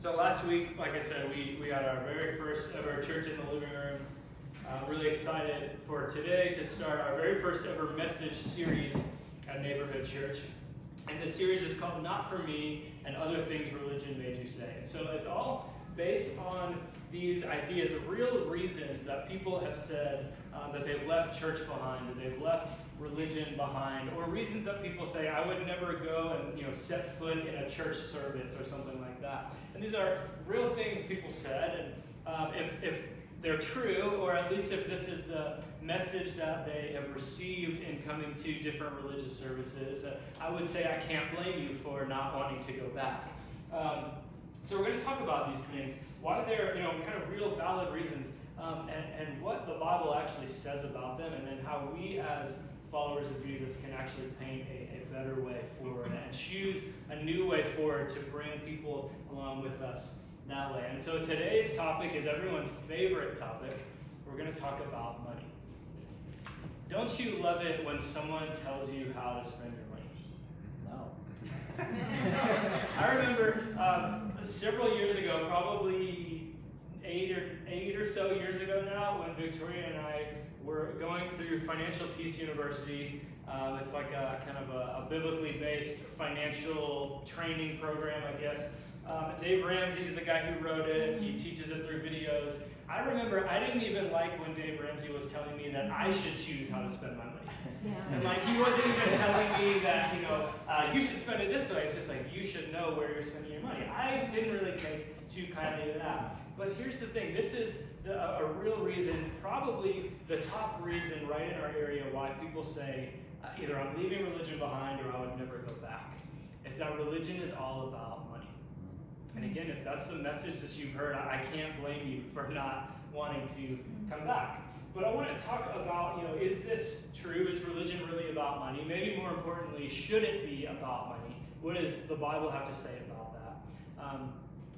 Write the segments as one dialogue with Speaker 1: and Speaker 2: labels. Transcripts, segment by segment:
Speaker 1: So last week, like I said, we had our very first ever church in the living room. Really excited for today to start our very first ever message series at Neighborhood Church. And the series is called Not For Me and Other Things Religion Made You Say. And so it's all based on these ideas of real reasons that people have said that they've left church behind, that they've left religion behind, or reasons that people say, I would never go and set foot in a church service or something like that. And these are real things people said, and if they're true, or at least if this is the message that they have received in coming to different religious services, I would say I can't blame you for not wanting to go back. So we're going to talk about these things, why they're kind of real valid reasons, and what the Bible actually says about them, and then how we as followers of Jesus can actually paint a better way forward and choose a new way forward to bring people along with us that way. And so today's topic is everyone's favorite topic. We're going to talk about money. Don't you love it when someone tells you how to spend your money?
Speaker 2: No.
Speaker 1: I remember several years ago, probably eight or so years ago now, when Victoria and I were going through Financial Peace University. It's like a kind of a biblically based financial training program, I guess. Dave Ramsey is the guy who wrote it. He teaches it through videos. I remember I didn't even like when Dave Ramsey was telling me that I should choose how to spend my money. And he wasn't even telling me that, you should spend it this way. It's just like, you should know where you're spending your money. I didn't really take too kindly to that. But here's the thing. This is a real reason, probably the top reason right in our area why people say, either I'm leaving religion behind or I would never go back. It's that religion is all about money. And again, if that's the message that you've heard, I can't blame you for not wanting to come back. But I want to talk about, is this true? Is religion really about money? Maybe more importantly, should it be about money? What does the Bible have to say about that?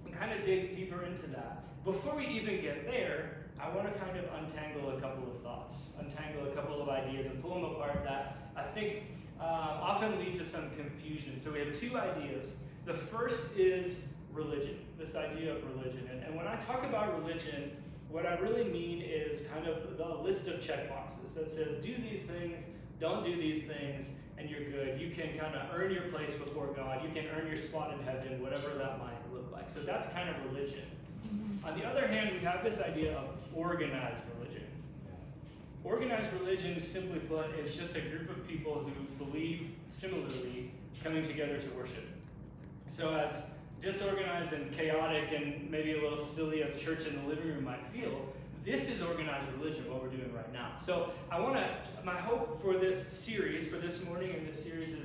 Speaker 1: And kind of dig deeper into that. Before we even get there, I want to kind of untangle a couple of thoughts, untangle a couple of ideas and pull them apart that I think often lead to some confusion. So we have two ideas. The first is religion, this idea of religion. And when I talk about religion, what I really mean is kind of the list of checkboxes that says, do these things, don't do these things, and you're good. You can kind of earn your place before God. You can earn your spot in heaven, whatever that might look like. So that's kind of religion. On the other hand, we have this idea of organized religion. Organized religion, simply put, is just a group of people who believe similarly coming together to worship. So as disorganized and chaotic and maybe a little silly as church in the living room might feel, this is organized religion, what we're doing right now. So my hope for this series, for this morning and this series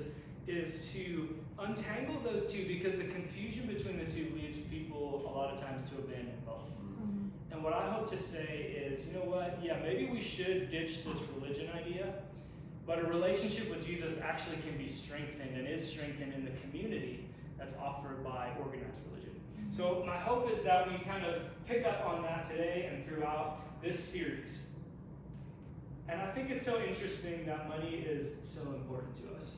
Speaker 1: is to untangle those two, because the confusion between the two leads people a lot of times to abandon both. And what I hope to say is, maybe we should ditch this religion idea, but a relationship with Jesus actually can be strengthened and is strengthened in the community that's offered by organized religion. So my hope is that we kind of pick up on that today and throughout this series. And I think it's so interesting that money is so important to us.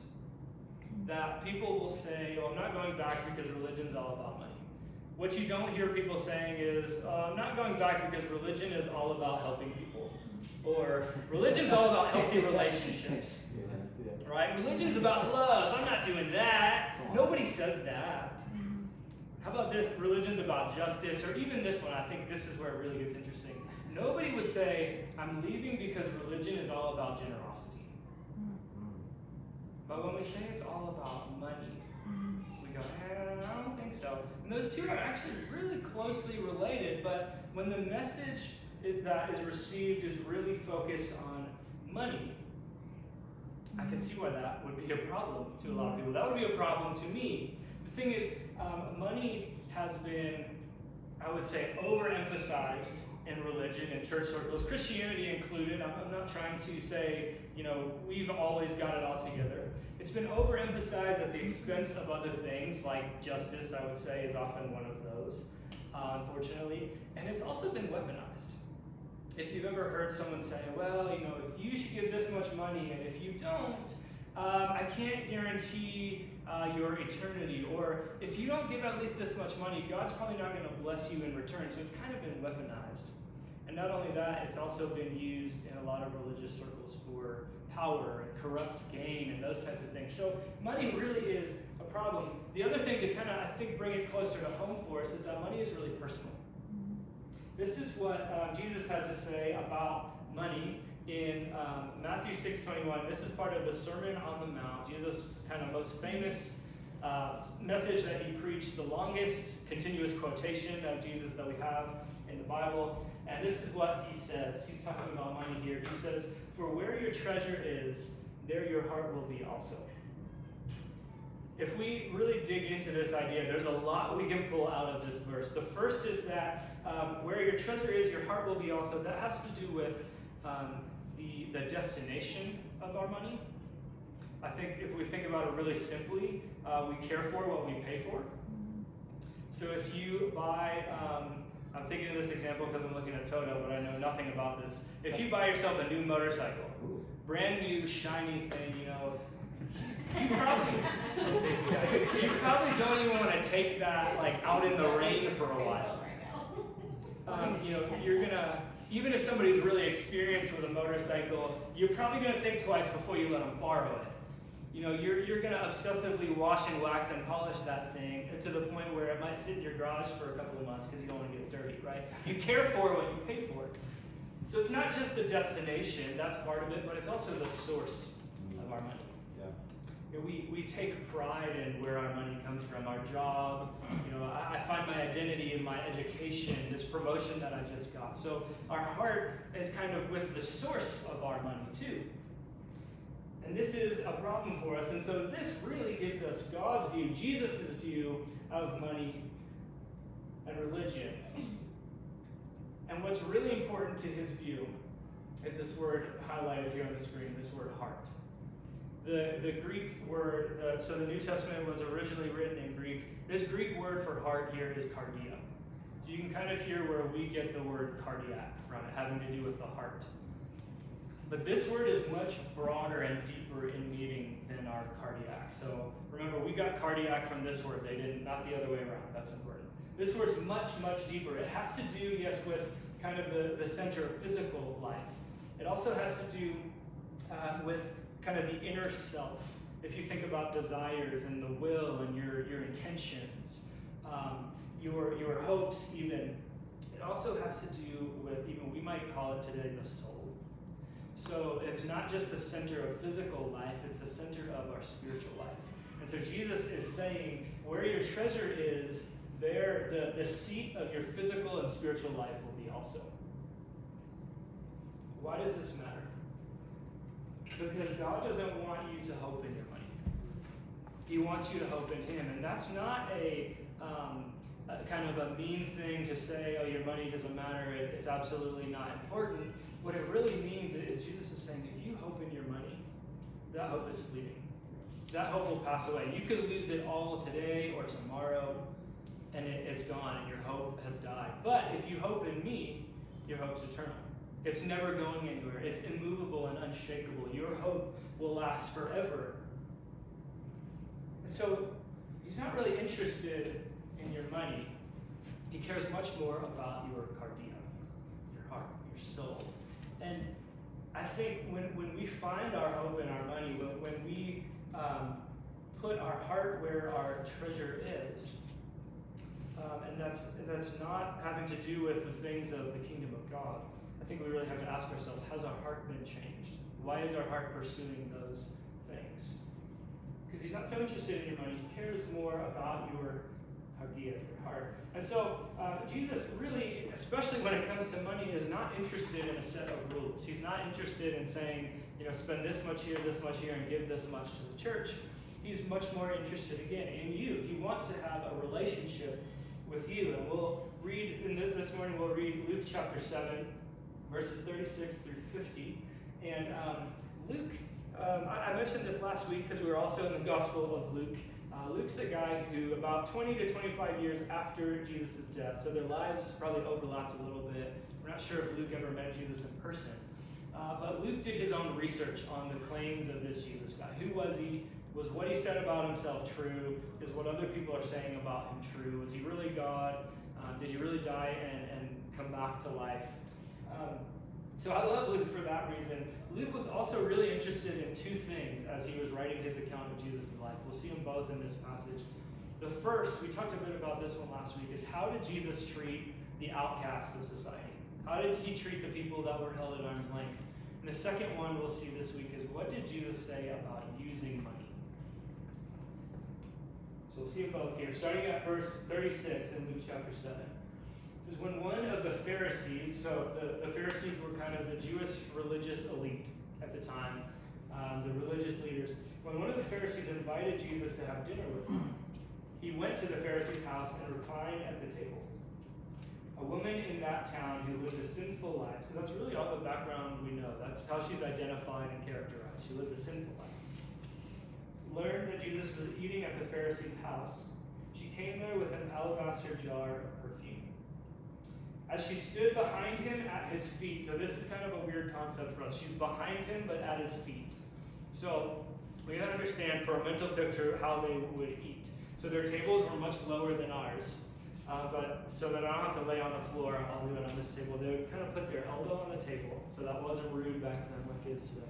Speaker 1: That people will say, I'm not going back because religion's all about money. What you don't hear people saying is, I'm not going back because religion is all about helping people. Or religion's all about healthy relationships. Right? Religion's about love. I'm not doing that. Nobody says that. How about this? Religion's about justice. Or even this one, I think this is where it really gets interesting. Nobody would say, I'm leaving because religion is all about generosity. But when we say it's all about money, we go, I don't think so. And those two are actually really closely related, but when the message that is received is really focused on money, I can see why that would be a problem to a lot of people. That would be a problem to me. The thing is, money has been, I would say, overemphasized in religion and church circles, Christianity included. I'm not trying to say, we've always got it all together. It's been overemphasized at the expense of other things, like justice, I would say, is often one of those, unfortunately. And it's also been weaponized. If you've ever heard someone say, if you should give this much money, and if you don't, I can't guarantee your eternity. Or if you don't give at least this much money, God's probably not going to bless you in return. So it's kind of been weaponized. And not only that, it's also been used in a lot of religious circles for power and corrupt gain and those types of things. So money really is a problem. The other thing to kind of, I think, bring it closer to home for us is that money is really personal. This is what Jesus had to say about money in Matthew 6:21. This is part of the Sermon on the Mount. Jesus' kind of most famous message that he preached, the longest continuous quotation of Jesus that we have in the Bible. And this is what he says. He's talking about money here. He says, "For where your treasure is, there your heart will be also." If we really dig into this idea, there's a lot we can pull out of this verse. The first is that where your treasure is, your heart will be also. That has to do with the destination of our money. I think if we think about it really simply, we care for what we pay for. So if you buy, I'm thinking of this example because I'm looking at Toto, but I know nothing about this. If you buy yourself a new motorcycle, brand new, shiny thing, you probably don't even want to take that like out in the rain for a while. You're gonna, even if somebody's really experienced with a motorcycle, you're probably gonna think twice before you let them borrow it. You're gonna obsessively wash and wax and polish that thing to the point where it might sit in your garage for a couple of months because you don't want to get dirty, right? You care for what you pay for. So it's not just the destination, that's part of it, but it's also the source of our money. We take pride in where our money comes from, our job. I find my identity in my education, this promotion that I just got. So our heart is kind of with the source of our money too. And this is a problem for us. And so this really gives us God's view, Jesus' view of money and religion. And what's really important to his view is this word highlighted here on the screen, this word heart. The Greek word, so the New Testament was originally written in Greek. This Greek word for heart here is cardia. So you can kind of hear where we get the word cardiac from, it having to do with the heart. But this word is much broader and deeper in meaning than our cardiac. So remember, we got cardiac from this word. They didn't, not the other way around. That's important. This word's much, much deeper. It has to do, yes, with kind of the center of physical life. It also has to do with kind of the inner self. If you think about desires and the will and your intentions, your hopes even, it also has to do with, even we might call it today, the soul. So it's not just the center of physical life, it's the center of our spiritual life. And so Jesus is saying, where your treasure is, there the seat of your physical and spiritual life will be also. Why does this matter? Because God doesn't want you to hope in your money. He wants you to hope in him. And that's not a kind of a mean thing to say, oh, your money doesn't matter, it's absolutely not important. What it really means is Jesus is saying, if you hope in your money, that hope is fleeting. That hope will pass away. You could lose it all today or tomorrow, and it's gone, and your hope has died. But if you hope in me, your hope's eternal. It's never going anywhere. It's immovable and unshakable. Your hope will last forever. And so he's not really interested in your money. He cares much more about your cardia, your heart, your soul. And I think when we find our hope in our money, when we put our heart where our treasure is, and that's not having to do with the things of the kingdom of God, I think we really have to ask ourselves, has our heart been changed? Why is our heart pursuing those things? Because he's not so interested in your money. He cares more about your cardia, your heart. And so Jesus really, especially when it comes to money, is not interested in a set of rules. He's not interested in saying, spend this much here, and give this much to the church. He's much more interested, again, in you. He wants to have a relationship with you. And we'll read, this morning we'll read Luke chapter 7, verses 36 through 50. And Luke, I mentioned this last week because we were also in the Gospel of Luke. Luke's a guy who, about 20 to 25 years after Jesus' death, so their lives probably overlapped a little bit. We're not sure if Luke ever met Jesus in person. But Luke did his own research on the claims of this Jesus guy. Who was he? Was what he said about himself true? Is what other people are saying about him true? Was he really God? Did he really die and come back to life? So I love Luke for that reason. Luke was also really interested in two things as he was writing his account of Jesus' life. We'll see them both in this passage. The first, we talked a bit about this one last week, is how did Jesus treat the outcasts of society? How did he treat the people that were held at arm's length? And the second one we'll see this week is what did Jesus say about using money? So we'll see it both here. Starting at verse 36 in Luke chapter 7. It says, when one of the Pharisees, so the Pharisees were kind of the Jewish religious elite at the time, the religious leaders. When one of the Pharisees invited Jesus to have dinner with him, he went to the Pharisee's house and reclined at the table. A woman in that town who lived a sinful life, so that's really all the background we know. That's how she's identified and characterized. She lived a sinful life. Learned that Jesus was eating at the Pharisee's house. She came there with an alabaster jar of perfume. As she stood behind him at his feet, so this is kind of a weird concept for us. She's behind him, but at his feet. So we gotta understand for a mental picture how they would eat. So their tables were much lower than ours. But so that I don't have to lay on the floor, I'll do it on this table. They would kind of put their elbow on the table, so that wasn't rude back then like it is today.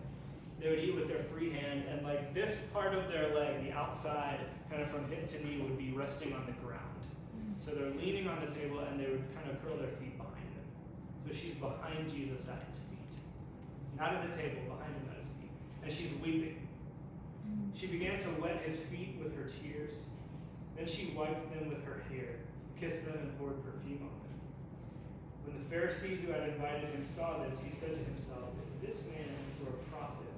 Speaker 1: They would eat with their free hand, and like this part of their leg, the outside, kind of from hip to knee, would be resting on the ground. So they're leaning on the table, and they would kind of curl their feet behind him. So she's behind Jesus at his feet. Not at the table, behind him at his feet. And she's weeping. She began to wet his feet with her tears. Then she wiped them with her hair, kissed them, and poured perfume on them. When the Pharisee who had invited him saw this, he said to himself, if this man were a prophet,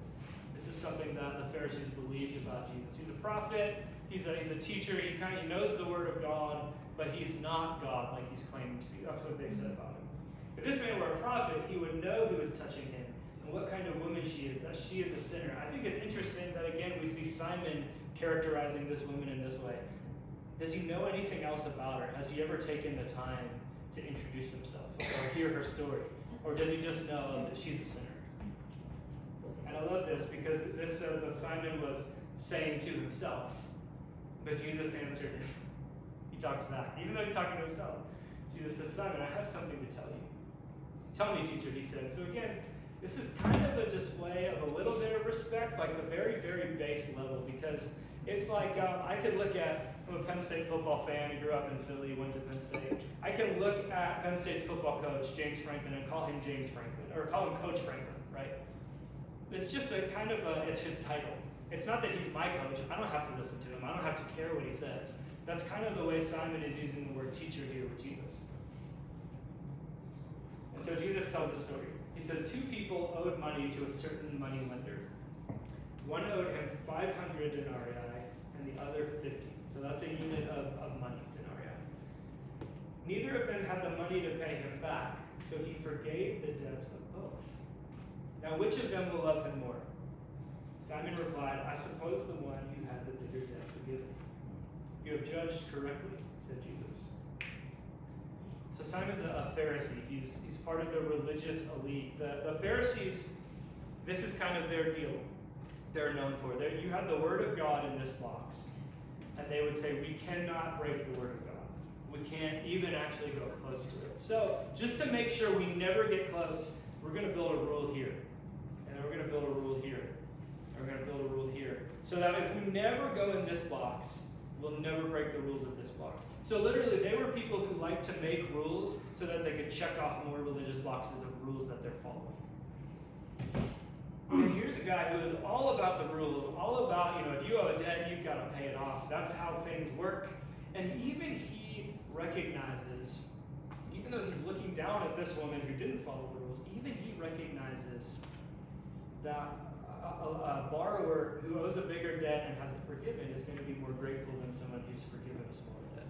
Speaker 1: this is something that the Pharisees believed about Jesus. He's a prophet, he's a teacher, he knows the word of God, but he's not God like he's claiming to be. That's what they said about him. If this man were a prophet, he would know who is touching him and what kind of woman she is, that she is a sinner. I think it's interesting that again we see Simon characterizing this woman in this way. Does he know anything else about her? Has he ever taken the time to introduce himself or hear her story? Or does he just know that she's a sinner? And I love this because this says that Simon was saying to himself, but Jesus answered him. He talks back, even though he's talking to himself. Jesus says, Simon, I have something to tell you. Tell me, teacher, he said. So again, this is kind of a display of a little bit of respect, like the very, very base level, because it's like I could look at, I'm a Penn State football fan, I grew up in Philly, went to Penn State. I can look at Penn State's football coach, James Franklin, and call him James Franklin, or call him Coach Franklin, right? It's just a kind of it's his title. It's not that he's my coach, I don't have to listen to him, I don't have to care what he says. That's kind of the way Simon is using the word teacher here with Jesus. And so Jesus tells a story. He says, two people owed money to a certain money lender. One owed him 500 denarii and the other 50. So that's a unit of money, denarii. Neither of them had the money to pay him back, so he forgave the debts of both. Now which of them will love him more? Simon replied, I suppose the one who had the bigger debt forgiven. You have judged correctly, said Jesus. So Simon's a Pharisee. He's part of the religious elite. The Pharisees, this is kind of their deal. They're known for. You have the word of God in this box. And they would say, we cannot break the word of God. We can't even actually go close to it. So just to make sure we never get close, we're going to build a rule here. And then we're going to build a rule here. And we're going to build a rule here. So that if we never go in this box, we'll never break the rules of this box. So literally, they were people who liked to make rules so that they could check off more religious boxes of rules that they're following. And here's a guy who is all about the rules, all about, if you owe a debt, you've got to pay it off. That's how things work. And even he recognizes, even though he's looking down at this woman who didn't follow the rules, even he recognizes that a borrower who owes a bigger debt and hasn't forgiven is going to be more grateful than someone who's forgiven a smaller debt.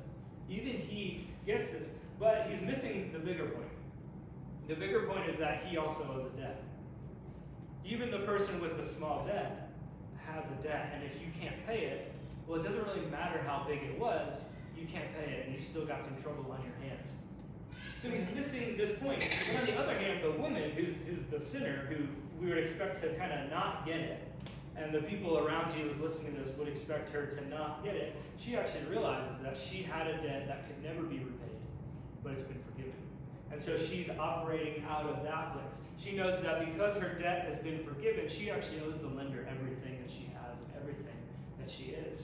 Speaker 1: Even he gets this, but he's missing the bigger point. The bigger point is that he also owes a debt. Even the person with the small debt has a debt, and if you can't pay it, well, it doesn't really matter how big it was, you can't pay it, and you still got some trouble on your hands. So he's missing this point. And on the other hand, the woman who's the sinner, who we would expect to kind of not get it, And the people around Jesus listening to this would expect her to not get it. She actually realizes that she had a debt that could never be repaid, but it's been forgiven. And so she's operating out of that place. She knows that because her debt has been forgiven, she actually owes the lender everything that she has and everything that she is.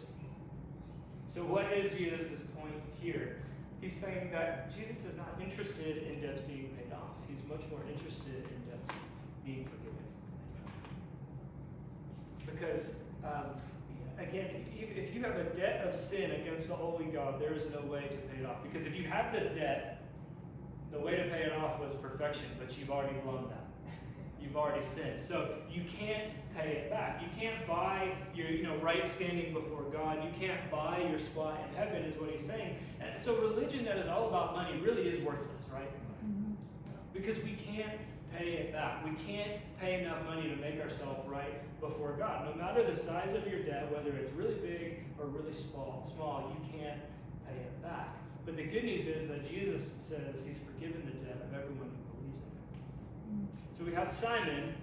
Speaker 1: So what is Jesus' point here? He's saying that Jesus is not interested in debts being paid off. He's much more interested in debts being forgiven. Because, again, if you have a debt of sin against the holy God, there is no way to pay it off. Because if you have this debt, the way to pay it off was perfection, but you've already blown that. You've already sinned. So you can't pay it back. You can't buy your right standing before God. You can't buy your spot in heaven, is what he's saying. And so religion that is all about money really is worthless, right? Mm-hmm. Because we can't pay it back. We can't pay enough money to make ourselves right before God. No matter the size of your debt, whether it's really big or really small, you can't pay it back. But the good news is that Jesus says he's forgiven the debt of everyone who believes in him. So we have Simon,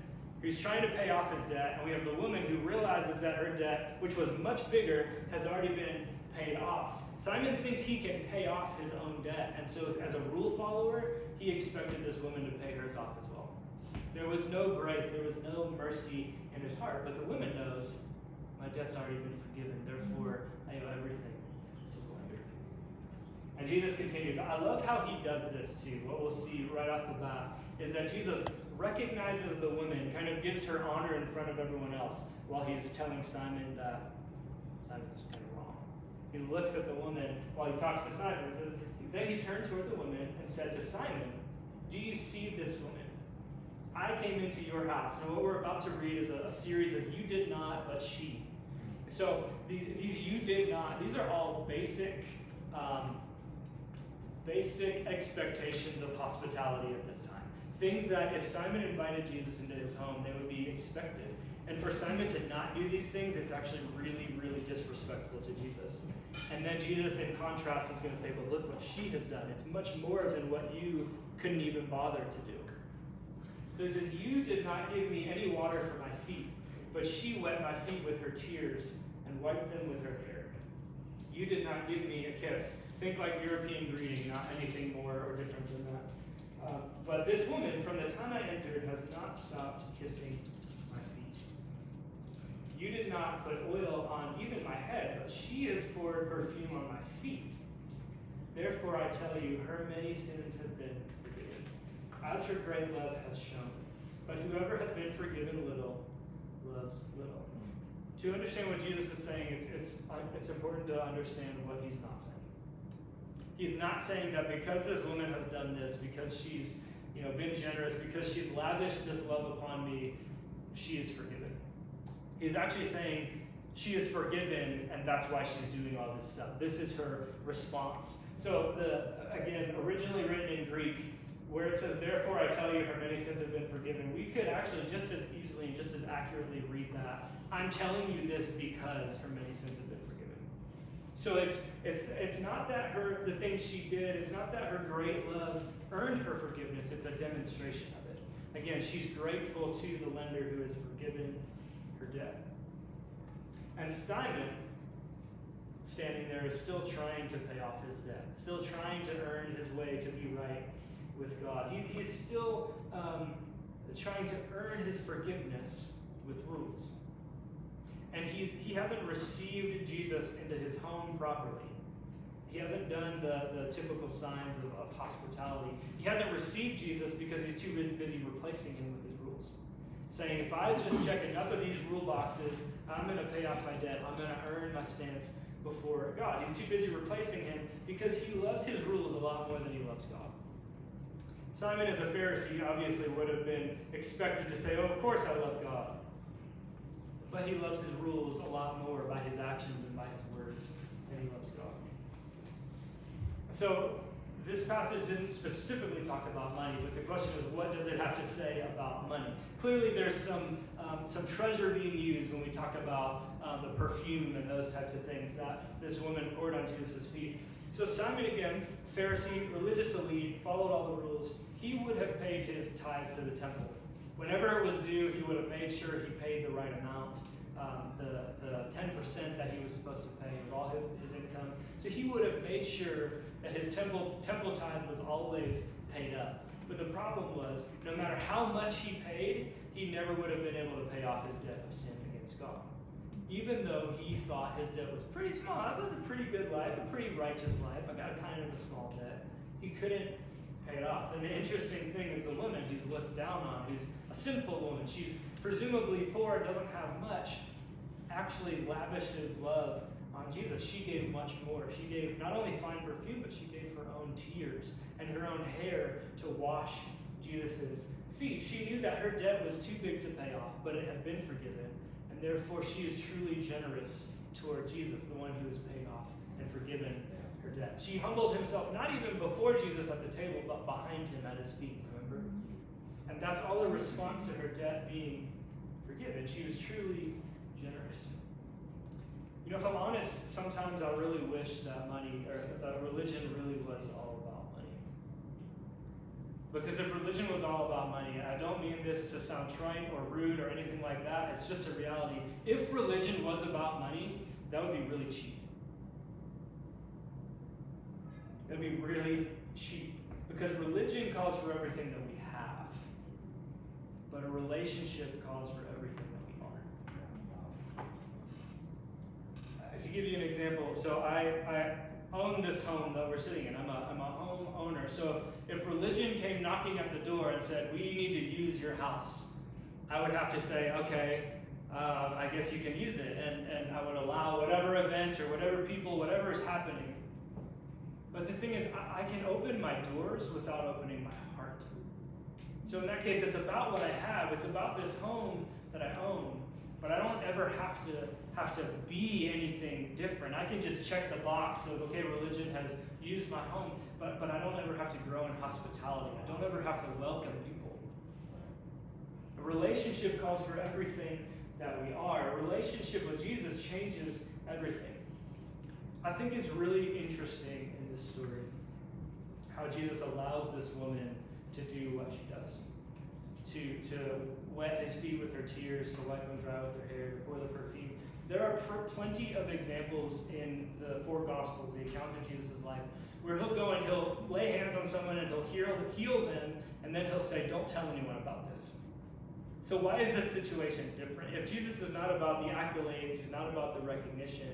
Speaker 1: who's trying to pay off his debt, and we have the woman who realizes that her debt, which was much bigger, has already been paid off. Simon thinks he can pay off his own debt, and so as a rule follower, he expected this woman to pay hers off as well. There was no grace, there was no mercy in his heart, but the woman knows, my debt's already been forgiven, therefore I owe everything to the lender. And Jesus continues. I love how he does this too. What we'll see right off the bat is that Jesus recognizes the woman, kind of gives her honor in front of everyone else, while he's telling Simon that Simon's kind of wrong. He looks at the woman while he talks to Simon and says, then he turned toward the woman and said to Simon, do you see this woman? I came into your house. And what we're about to read is a series of you did not, but she. So these you did not, these are all basic expectations of hospitality at this time. Things that if Simon invited Jesus into his home, they would be expected. And for Simon to not do these things, it's actually really, really disrespectful to Jesus. And then Jesus, in contrast, is going to say, but look what she has done. It's much more than what you couldn't even bother to do. So he says, you did not give me any water for my feet, but she wet my feet with her tears and wiped them with her hair. You did not give me a kiss. Think like European greeting, not anything more or different than that. But this woman, from the time I entered, has not stopped kissing my feet. You did not put oil on even my head, but she has poured perfume on my feet. Therefore I tell you, her many sins have been forgiven, as her great love has shown. But whoever has been forgiven little, loves little. To understand what Jesus is saying, it's important to understand what he's not saying. He's not saying that because this woman has done this, because she's been generous, because she's lavished this love upon me, she is forgiven. He's actually saying she is forgiven, and that's why she's doing all this stuff. This is her response. So again, originally written in Greek, where it says, therefore I tell you her many sins have been forgiven, we could actually just as easily and just as accurately read that. I'm telling you this because her many sins have been forgiven. So it's not that the things she did, it's not that her great love earned her forgiveness, it's a demonstration of it. Again, she's grateful to the lender who has forgiven her debt. And Simon, standing there, is still trying to pay off his debt, still trying to earn his way to be right with God. He's still trying to earn his forgiveness with rules. And he hasn't received Jesus into his home properly. He hasn't done the typical signs of hospitality. He hasn't received Jesus because he's too busy replacing him with his rules. Saying, if I just check enough of these rule boxes, I'm going to pay off my debt. I'm going to earn my stance before God. He's too busy replacing him because he loves his rules a lot more than he loves God. Simon, as a Pharisee, obviously would have been expected to say, oh, of course I love God. But he loves his rules a lot more by his actions and by his words than he loves God. So this passage didn't specifically talk about money, but the question is, what does it have to say about money? Clearly there's some treasure being used when we talk about the perfume and those types of things that this woman poured on Jesus' feet. So Simon, again, Pharisee, religious elite, followed all the rules. He would have paid his tithe to the temple. Whenever it was due, he would have made sure he paid the right amount the 10% that he was supposed to pay of all his income. So he would have made sure that his temple tithe was always paid up. But the problem was, no matter how much he paid, he never would have been able to pay off his debt of sin against God. Even though he thought his debt was pretty small. I've lived a pretty good life, a pretty righteous life. I got kind of a small debt. He couldn't pay it off. And the interesting thing is the woman he's looked down on, who's a sinful woman, she's presumably poor, doesn't have much, actually lavishes love on Jesus. She gave much more. She gave not only fine perfume, but she gave her own tears and her own hair to wash Jesus' feet. She knew that her debt was too big to pay off, but it had been forgiven, and therefore she is truly generous toward Jesus, the one who has paid off and forgiven her debt. She humbled herself not even before Jesus at the table, but behind him at his feet, remember? And that's all a response to her debt being forgiven. She was truly generous. You know, if I'm honest, sometimes I really wish that money, or that religion really was all about money. Because if religion was all about money, I don't mean this to sound trite or rude or anything like that, it's just a reality. If religion was about money, that would be really cheap. It would be really cheap. Because religion calls for everything that we have, but a relationship calls for everything that we are. To give you an example, so I own this home that we're sitting in. I'm a home owner. So if religion came knocking at the door and said, we need to use your house, I would have to say, okay, I guess you can use it. And I would allow whatever event or whatever people, whatever is happening. But the thing is, I can open my doors without opening my heart. So in that case, it's about what I have. It's about this home that I own. But I don't ever have to be anything different. I can just check the box of, okay, religion has used my home, but I don't ever have to grow in hospitality. I don't ever have to welcome people. A relationship calls for everything that we are. A relationship with Jesus changes everything. I think it's really interesting in this story how Jesus allows this woman to do what she does. To wet his feet with her tears, to wipe them dry with her hair, to pour the perfume. There are plenty of examples in the four Gospels, the accounts of Jesus' life, where he'll go and he'll lay hands on someone and he'll heal them, and then he'll say, don't tell anyone about this. So why is this situation different? If Jesus is not about the accolades, he's not about the recognition,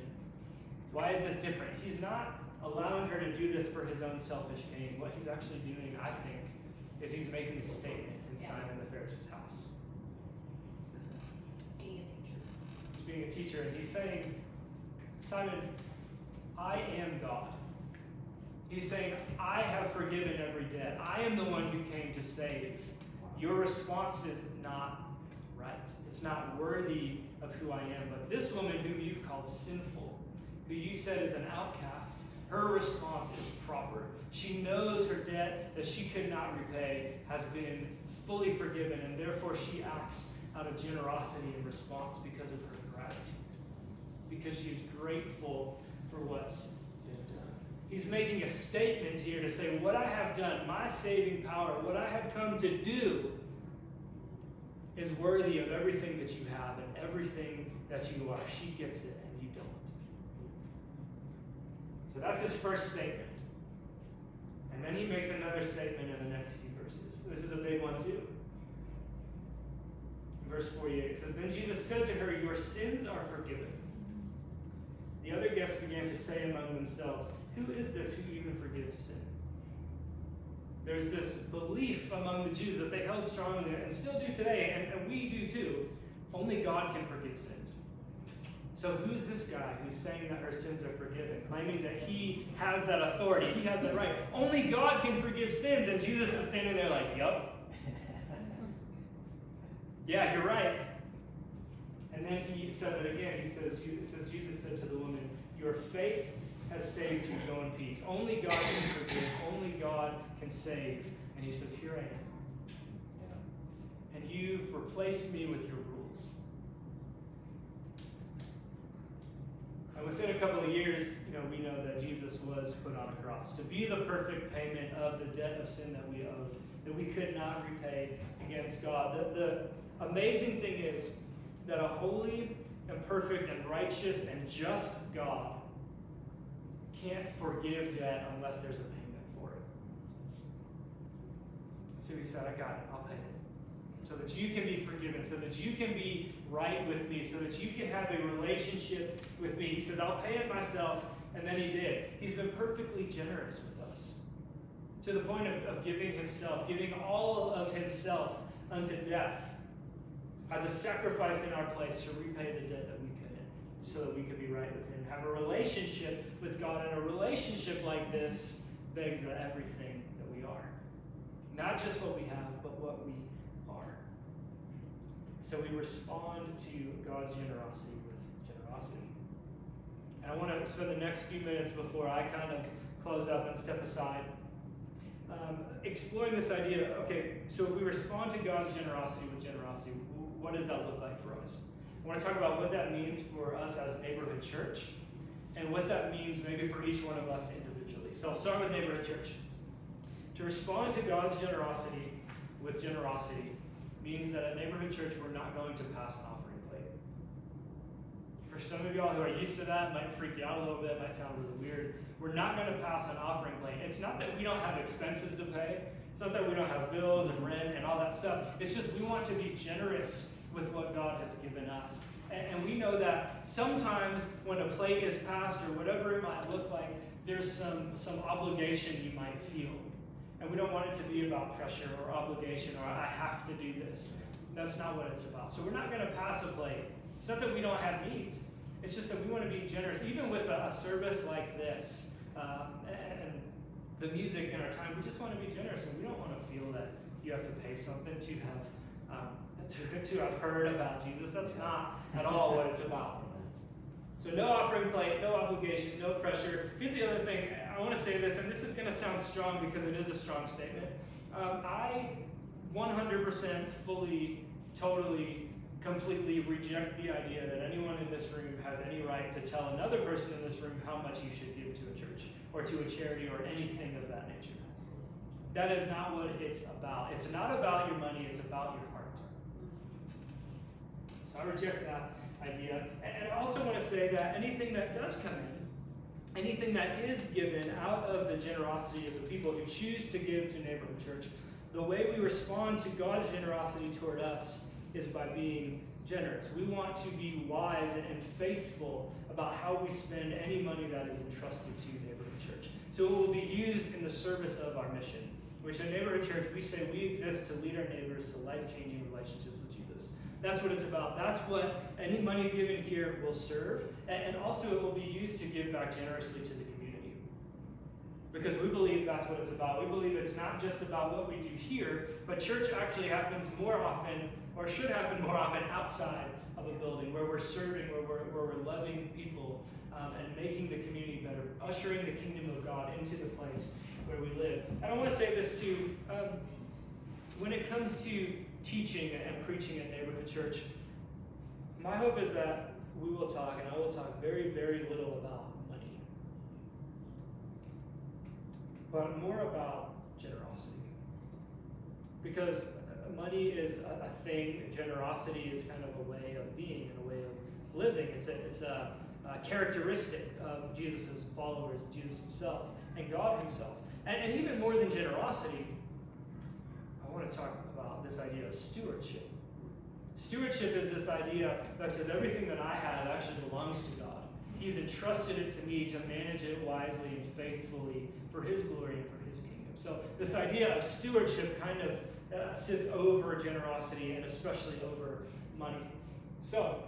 Speaker 1: why is this different? He's not allowing her to do this for his own selfish gain. What he's actually doing, I think, is he's making a statement in Simon the Pharisee's house.
Speaker 2: Being a teacher.
Speaker 1: He's being a teacher, and he's saying, Simon, I am God. He's saying, I have forgiven every debt. I am the one who came to save. Your response is not right. It's not worthy of who I am. But this woman whom you've called sinful, who you said is an outcast, her response is proper. She knows her debt that she could not repay has been fully forgiven, and therefore she acts out of generosity in response because of her gratitude, because she's grateful for what's been done. He's making a statement here to say, what I have done, my saving power, what I have come to do is worthy of everything that you have and everything that you are. She gets it, and you don't. So that's his first statement. And then he makes another statement in the next few verses. This is a big one too. In verse 48, it says, Then Jesus said to her, your sins are forgiven. The other guests began to say among themselves, who is this who even forgives sin? There's this belief among the Jews that they held strongly and still do today, and we do too. Only God can forgive sins. So who's this guy who's saying that her sins are forgiven, claiming that he has that authority, he has that right? Only God can forgive sins, and Jesus is standing there like, yup. Yeah, you're right. And then he says it again. It says, Jesus said to the woman, your faith has saved you. Go in peace. Only God can forgive. Only God can save. And he says, here I am. And you've replaced me with your rules. And within a couple of years, we know that Jesus was put on a cross to be the perfect payment of the debt of sin that we owed, that we could not repay against God. The amazing thing is that a holy and perfect and righteous and just God can't forgive debt unless there's a payment for it. So he said, I got it, I'll pay it. So that you can be forgiven, so that you can be right with me, so that you can have a relationship with me. He says, I'll pay it myself, and then he did. He's been perfectly generous with us, to the point of giving himself, giving all of himself unto death as a sacrifice in our place to repay the debt that we couldn't, so that we could be right with him, have a relationship with God. And a relationship like this begs that everything that we are. Not just what we have, but what we are. So we respond to God's generosity with generosity. And I want to spend the next few minutes before I kind of close up and step aside, exploring this idea. Okay, so if we respond to God's generosity with generosity, what does that look like for us? I want to talk about what that means for us as Neighborhood Church, and what that means maybe for each one of us individually. So I'll start with Neighborhood Church. To respond to God's generosity with generosity means that at Neighborhood Church, we're not going to pass an offering plate. For some of y'all who are used to that, it might freak you out a little bit, it might sound really weird. We're not going to pass an offering plate. It's not that we don't have expenses to pay. It's not that we don't have bills and rent and all that stuff. It's just we want to be generous with what God has given us. And we know that sometimes when a plate is passed or whatever it might look like, there's some obligation you might feel. And we don't want it to be about pressure or obligation or I have to do this. That's not what it's about. So we're not going to pass a plate. It's not that we don't have needs. It's just that we want to be generous. Even with a service like this and the music and our time, we just want to be generous. And we don't want to feel that you have to pay something to have heard about Jesus. That's not at all what it's about. So no offering plate, no obligation, no pressure. Here's the other thing. I want to say this, and this is going to sound strong because it is a strong statement. I 100% fully, totally, completely reject the idea that anyone in this room has any right to tell another person in this room how much you should give to a church or to a charity or anything of that nature. That is not what it's about. It's not about your money, it's about your heart. So I reject that idea. And I also want to say that anything that does come in, anything that is given out of the generosity of the people who choose to give to Neighborhood Church, the way we respond to God's generosity toward us is by being generous. We want to be wise and faithful about how we spend any money that is entrusted to Neighborhood Church. So it will be used in the service of our mission, which in Neighborhood Church, we say we exist to lead our neighbors to life-changing relationships with Jesus. That's what it's about. That's what any money given here will serve. And also it will be used to give back generously to the community. Because we believe that's what it's about. We believe it's not just about what we do here, but church actually happens more often, or should happen more often, outside of a building, where we're serving, where we're loving people, and making the community better, ushering the kingdom of God into the place where we live. And I want to say this too. When it comes to teaching and preaching at Neighborhood Church, my hope is that we will talk, and I will talk very, very little about money, but more about generosity. Because money is a thing, generosity is kind of a way of being and a way of living. It's a characteristic of Jesus' followers, Jesus himself, and God himself. And even more than generosity, I want to talk about this idea of stewardship. Stewardship is this idea that says everything that I have actually belongs to God. He's entrusted it to me to manage it wisely and faithfully for his glory and for his kingdom. So this idea of stewardship kind of sits over generosity and especially over money. So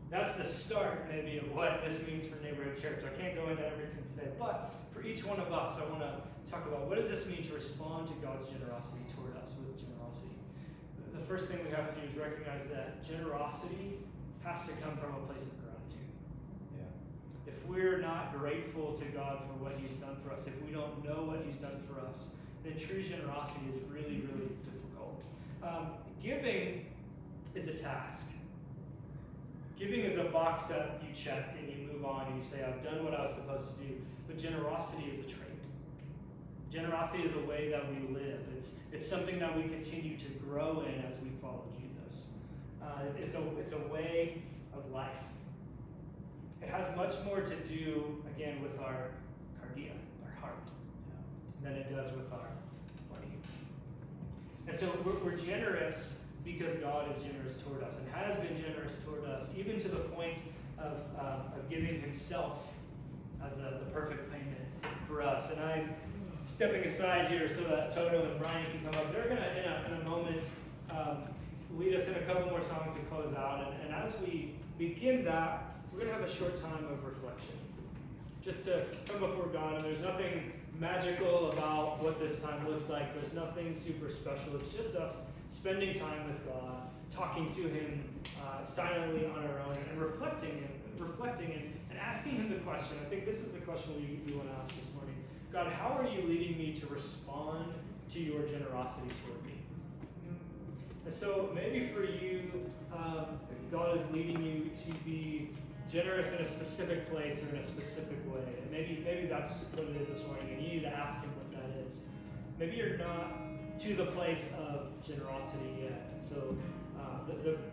Speaker 1: that's the start maybe of what this means for Neighborhood Church. I can't go into everything today, but for each one of us, I want to talk about what does this mean to respond to God's generosity toward us with generosity. The first thing we have to do is recognize that generosity has to come from a place of gratitude.
Speaker 2: Yeah.
Speaker 1: If we're not grateful to God for what he's done for us, if we don't know what he's done for us, then true generosity is really, really difficult. Giving is a task. Giving is a box that you check and you move on and you say, I've done what I was supposed to do. But generosity is a trait. Generosity is a way that we live. It's something that we continue to grow in as we follow Jesus. It's a way of life. It has much more to do, again, with our cardia, our heart, than it does with our money. And so we're generous because God is generous toward us and has been generous toward us, even to the point of giving himself as the perfect payment for us. And I'm stepping aside here so that Toto and Brian can come up. They're going to, in a moment, lead us in a couple more songs to close out. And as we begin that, we're going to have a short time of reflection. Just to come before God, and there's nothing magical about what this time looks like. There's nothing super special. It's just us spending time with God, talking to him silently on our own, and reflecting and asking him the question. I think this is the question we want to ask this morning. God, how are you leading me to respond to your generosity toward me? And so maybe for you, God is leading you to be generous in a specific place or in a specific way. And maybe that's what it is this morning, and you need to ask him what that is. Maybe you're not to the place of generosity yet. And so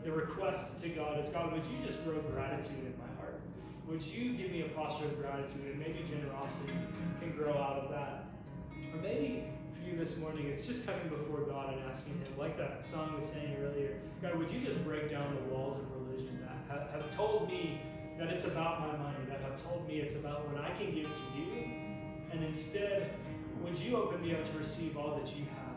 Speaker 1: the request to God is, God, would you just grow gratitude in my heart? Would you give me a posture of gratitude, and maybe generosity can grow out of that? Or maybe for you this morning, it's just coming before God and asking him, like that song we sang earlier, God, would you just break down the walls of religion that have told me that it's about my money, that have told me it's about what I can give to you, and instead, would you open me up to receive all that you have?